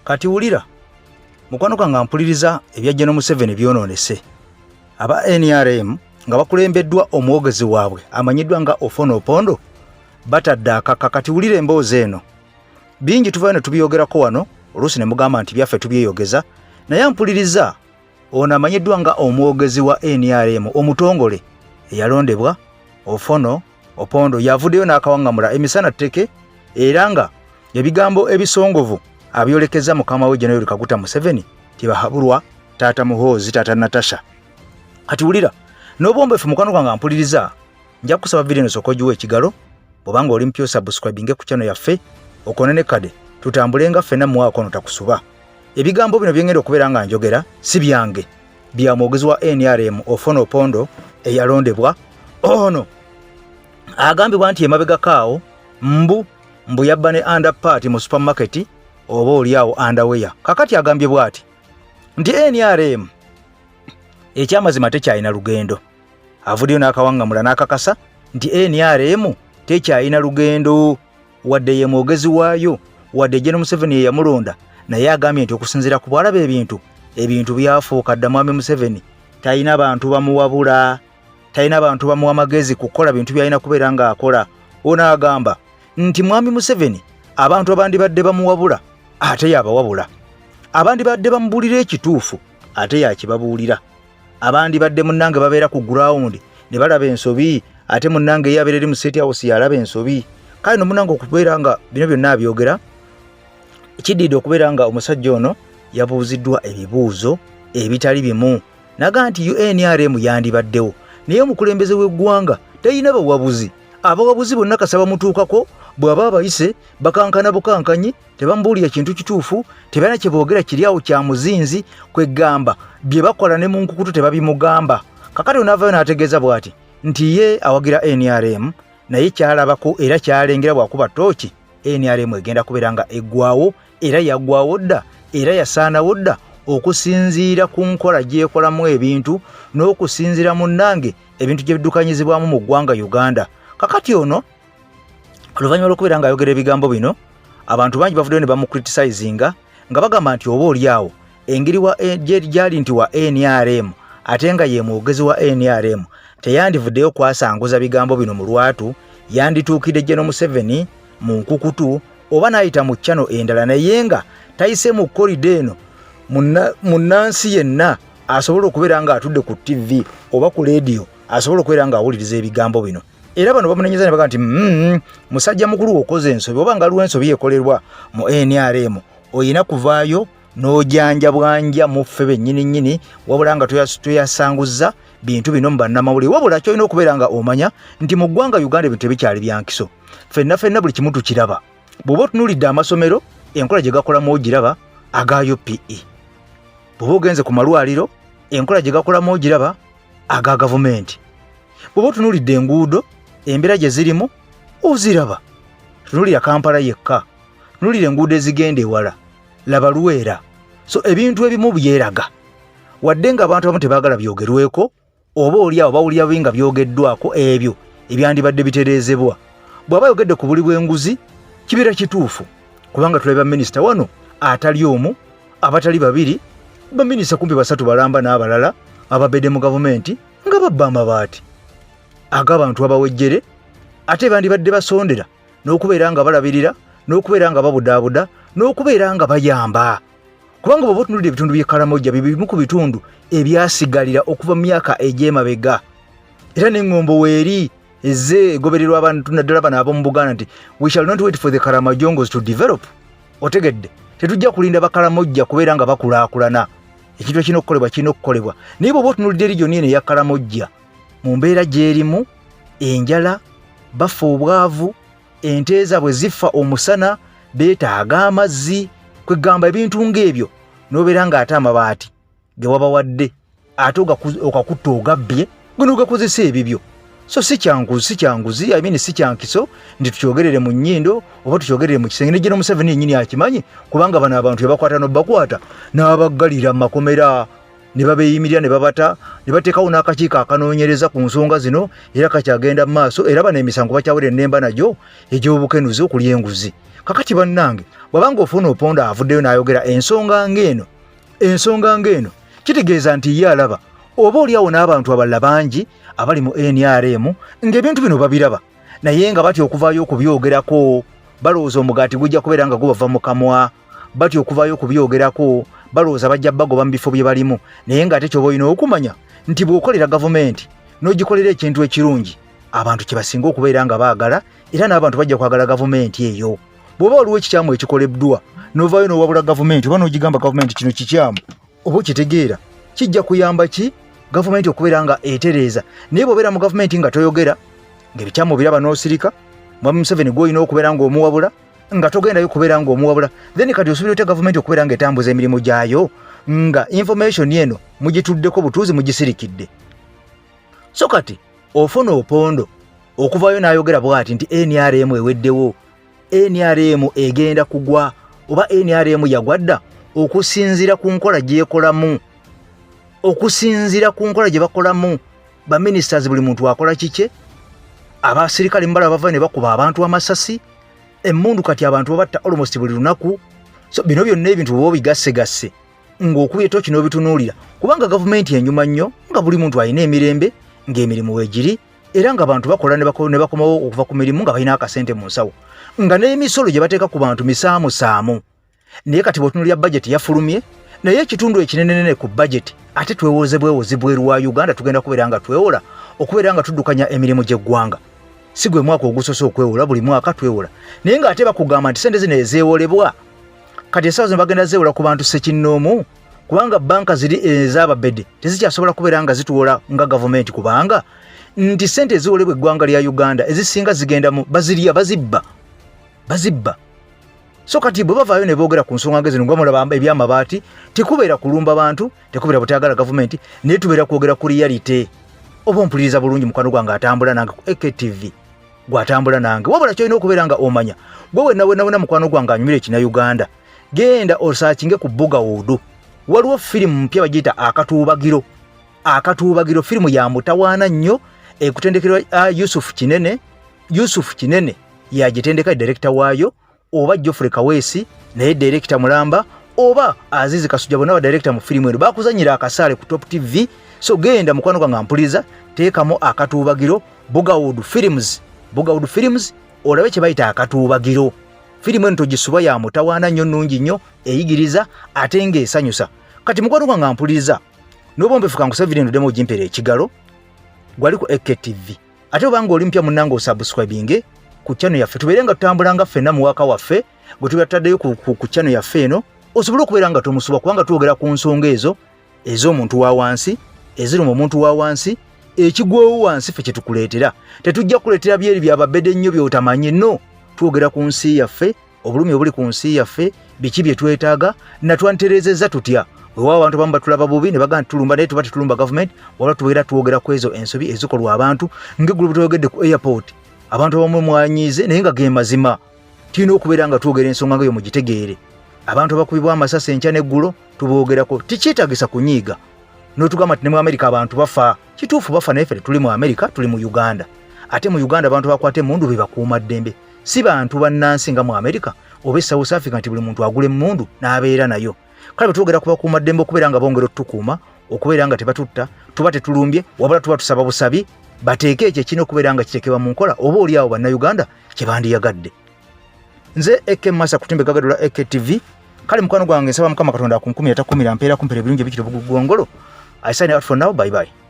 kati wulira mukwano gwange mpuliriza ebya Museveni byononese aba NRM nga bakulembeddwa omwogezi waabwe amanyiddwa nga Ofono Opondo batadde akaka. Kati wulira emboozi eno bingi tuvayo ne tubyogerako wano oluusi ne mugamba nti byaffe tubyeyogeza naye mpuliriza ono amanyiddwa nga omwogezi wa NRM omutongole eyalondebwa Ofono Opondo yavuddeyo n'akawangamula emisana tteke era nga ebigambo ebisongovu abyolekeza mukama we Jenerali Kaguta Museveni tibahabulwa taata Muhoozi taata Natasha. Kati wulira n'obwombeefu mukwano gwange mpuliriza nja kusaba video eno sokojuwa ekigalo bw'obanga oli mpyo subscribinge ku channel yaffe okonene kade tutambulenga ffenna muwaako ono takusuba. Ebigambo bino byengenda okubeera nga njogera si byange bya mwogezi wa NRM Ofono Opondo eyalondebwa ono agambibwa nti emabegakaawo mbu yabba ne underpart mu supermarket oba oliawo underwear. Kakati agambye bwati nti NRM ekyamazima tekyalina lugendo. Avuddeyo n'akawangamula n'akakasa nti NRM tekyalina lugendo wadde ye mwogezi waayo wadde General Museveni ye yamulonda naye agambye nti okusinziira ku bwalaba ebintu byafuuka dda mwami Museveni talina bantu bamuwabula, talina bantu bamuwa magezi kukola bintu byalina kubeera ng'akola. Ono agamba nti mwami Museveni abantu abandi badde bamuwabula ate yabawabula, abandi badde bamubuulira ekituufu ate yakibabuulira, abandi badde munnange babeera ku ground ne balaba ensobi ate munnange yabeera eri mu State House yalaba ensobi. Kale no munnange okubeera nga bino byonna abyogera kiddiidde okubeera nga omusajja ono yabuuziddwa ebibuuzo ebitali bimu naga nti UNRM yandibaddewo naye omukulembeze w'eggwanga talina bawabuzi. Abawabuzi bonna kasaba mutuukako bw'aba abayise bakankana bukankanyi tebamubuulira kintu kituufu tebalina kye boogera kiri awo kya muzinzi kwegamba bye bakola ne mu nkukutu tebabimugamba. Kakati onaavayo n'ategeeza bw'ati nti ye awagira NRM naye kyalabako era kyalengera bwakuba tooki NRM egenda kubeera nga eggwawo era yaggwawo dda era yasaanawo dda okusinziira ku nkola gyekolamu ebintu n'okusinziira munnange ebintu gye biddukanyizibwamu mu ggwanga Uganda. Kakati ono oluvannyuma lw'okubeera ng'ayogera ebigambo bino abantu bangi bavuddeyo ne bamukriticizinga nga bagamba nti oba oliawo engeri gyali nti wa NRM ate nga ye mwogezi wa NRM teyandivuddeyo kwasanguza bigambo bino mu lwatu, yandituukidde General Museveni mu nkukutu oba n'ayita mu channel endala naye nga tayise mu korido eno munnansi yenna asobola okubeera nga atudde ku TV oba ku radio asobola okubeera nga awuliriza ebigambo bino. Era bano bamunenyeza ne baga nti musajja mukulu okoze ensobi oba nga ensobi ekolerwa mu NRM oyina kuvaayo n'ojanjabwanja mu ffe bennyini wabula nga tuyasanguza bintu bino mu bannamawulire wabula kyolina okubeera nga omanya nti mu ggwanga Uganda ebintu tebikyali byankiso. Ffenna buli kimu tukiraba. Bw'oba otunuulidde amasomero enkola gye gakolamu ogiraba aga UPE. Bw'oba ogenze ku malwaliro enkola gye gakolamu ogiraba aga gavumenti. Bw'oba otunuulidde enguudo embeera gye zirimu oziraba. Tunuulira Kampala yekka, tunuulira enguudo ezigenda ewala, laba Luweera. So ebintu ebimu byeraga wadde nga abantu abamu tebaagala byogerweko oba oliawo bawulira nga byogeddwako ebyo ebyandibadde bitereezebwa. Bw'aba yogedde ku buli bw'enguzi kibeera kituufu kubanga tulaba minisita wano atali omu abatali babiri baminisita kumpi basatu balamba n'abalala ababedde mu gavumenti nga babba amabaati ag'abantu abawejjere ate bandibadde basondera n'okubeera nga balabirira n'okubeera nga babudaabuda n'okubeera nga bayamba kubanga bw'oba otunuulira ebitundu by'e Karamoja bibimu ku bitundu ebyasigalira okuva mu myaka egy'emabega era n'eŋŋombo weeri ezze egobererwa abantu naddala bano ab'omu Buganda nti we shall not wait for the Karamojongos to develop. Otegedde tetujja kulinda bakaramojja kubeera nga bakulaakulana ekintu ekirina okukolebwa naye bw'oba otunuulidde regioni eno eya Karamojja mu mbeera gy'erimu enjala bafa obwavu ente zaabwe zifa omusana beetaaga amazzi kwegamba ebintu ng'ebyo n'obeera ng'ate amabaati ge wabawadde ate okakutta ogabbye gwe n'ogakozesa ebibyo. So si kyanguzi si kyankiso ndi tukyogerere mu nnyindo oba tukyogerere mu kisenge ne General Museveni yennyini akimanyi kubanga bano abantu yabakwata n'obbakwata n'abaggalira mu makomera ne babeeyimirira ne babata ne bateekawo n'akakiiko akanoonyereza ku nsonga zino era kakyagenda mu maaso era bano emisango bakyawera ennemba nagyo egy'obukenuzi okulya enguzi. Kakati bannange bw'abanga Ofono Opondo avuddeyo n'ayogera ensonga ng'eno kitegeeza nti ye alaba oba oliawo n'abantu abalala bangi abali mu NRM ng'ebintu bino babiraba naye nga batya okuvaayo okubyogerako balowooza omugaati gujja kubeera nga gubava mu kamwa, batya okuvaayo okubyogerako balowooza bajja bagoba mu bifo bye balimu, naye ng'ate ky'oba olina okumanya nti bw'okolera gavumenti n'ogikolera ekintu ekirungi abantu kye basinga okubeera nga baagala era n'abantu bajja kwagala gavumenti eyo. Bw'oba waliwo ekikyamu ekikoleddwa n'ovaayo n'owabula gavumenti oba n'ogigamba gavumenti kino kikyamu oba okitegeera kijja kuyamba ki gavumenti okubeera nga etereeza. Naye bw'obeera mu gavumenti nga toyogera ng'ebikyamu biraba n'osirika mwami Museveni gw'olina okubeera ng'omuwabula nga togendayo kubeera ng'omuwabula then kati osuubira otya gavumenti okubeera ng'etambuza emirimu gyayo nga information eno mugituddeko butuuzi mugisirikidde. So kati Ofono Opondo okuvaayo n'ayogera bw'ati nti NRM eweddewo, NRM egenda kugwa oba NRM yagwadda okusinziira ku nkola gy'ekolamu, okusinziira ku nkola gye bakolamu. Baministers buli muntu akola kike, abaserikale mbala bava ne bakuba abantu amasasi, emmundu kati abantu babatta almost buli lunaku. So bino byonna ebintu bwo bigasse ng'okubye toki n'obitunuulira kubanga gavumenti enyuma nnyo nga buli muntu alina emirembe ng'emirimu weegiri era ng'abantu bakola ne bakomawo okuva ku mirimu nga balina akasente mu nsawo nga n'emisolo gye bateeka ku bantu misaamusaamu. Naye kati bw'otunuulira budget yafulumye naye ekitundu ekinenenene ku budget ate twewoze bweru wa Uganda tugenda kubeera nga twewola okubeera nga tuddukanya emirimu gy'eggwanga. Si gwe mwaka ogusoose okwewola, buli mwaka twewola naye ng'ate bakugamba nti sente zino ezeewolebwa kati esaawa zino bagenda zeewola ku bantu ssekinnoomu kubanga banka ziri ez'ababedde tezikyasobola kubeera nga zituwola nga gavumenti kubanga nti sente eziwolebwa eggwanga lya Uganda ezisinga zigenda mu bazirya bazibba. So kati bwe bavaayo ne boogera ku nsonga ng'ezino nga mulaba ebyamabaati tekubeera kulumba bantu, tekubeera butayagala gavumenti naye tubeera kwogera ku reality. Oba ompuliriza bulungi mukwano gwange atambula nange ku AKTV gw'atambula nange wabula kyolina okubeera nga omanya gwe wenna mukwano gwange anyumira ekina Uganda genda osaakinge ku Bugawudu waliwo firimu mpya bagiyita akatuubagiro firimu ya mutawaana nnyo ekutendekerwa Yusuf Kinene yagitendeka director waayo oba Geoffrey Kaweesi naye director mulamba oba Azizi Kasujja bonna ba director mu firimu eno bakuzanyira akasaale ku Top TV. So genda mukwano gwange ampuliriza teekamo akatuubagiro Bugawudu Films olabe kye bayita akatuubagiro. Firimu eno togisuba ya mutawaana nnyo nnungi nnyo eyigiriza ate ng'esanyusa. Kati mukwano gwange ampuliriza n'obombefu kankusaba video ndemo ogimpera ekigalo gwali ku AKTV ate obanga oli mpya munnange osubscribinge ku channel yaffe tubeere nga tutambulanga ffenna mu waka waffe gwe tubeera tutaddeyo ku channel yaffe eno osobole okubeera nga tomusuba kubanga twogera ku nsonga ezo ez'omuntu wa wansi eziruma omuntu wa wansi ekigwewo wansi ffe kye tukuleetera. Tetujja kuleetera byeri byababedde nnyo by'otamanyi no twogera ku nsi yaffe obulumi obuli ku nsi yaffe biki bye twetaaga natwanterezeza tutya weewaawo abantu abamu batulaba bubi ne bagamba tulumba naye tuba tetulumba gavumenti wabula tubeera twogera ku ezo ensobi ezikolwa abantu ng'eggulu bwetwogedde ku airport abantu abamu mwanyiize naye nga ge mazima. Tulina okubeera nga twogera ensonga ngayo mugitegeere. Abantu abakubibwa amasasi enkya n'eggulo tuboogerako tikyetaagisa kunyiiga n'otugamba nti ne mu Amerika abantu bafa kituufu bafa naye ffe tuli mu Amerika tuli mu Uganda ate mu Uganda abantu bakwata emmundu be bakuuma ddembe si bantu bannansi nga mu Amerika oba South Africa nti buli muntu agula emmundu n'abeera nayo. Kale betwogera ku bakuuma ddembe okubeera nga bongera otutukuuma okubeera nga tebatutta tuba tetulumbye wabula tuba tusaba busabi bateeke ekyo ekina okubeera nga kiteekebwa mu nkola oba oli awo bannayuganda kye bandiyagadde. Nze Eke Masa kutimbe gagadula AKTV. Kale mukwano gwange nsaba Mukama Katonda akunkumira takumira mpeera kumpera ebirungi ebikiro bugongolo. I sign out for now. Bye bye.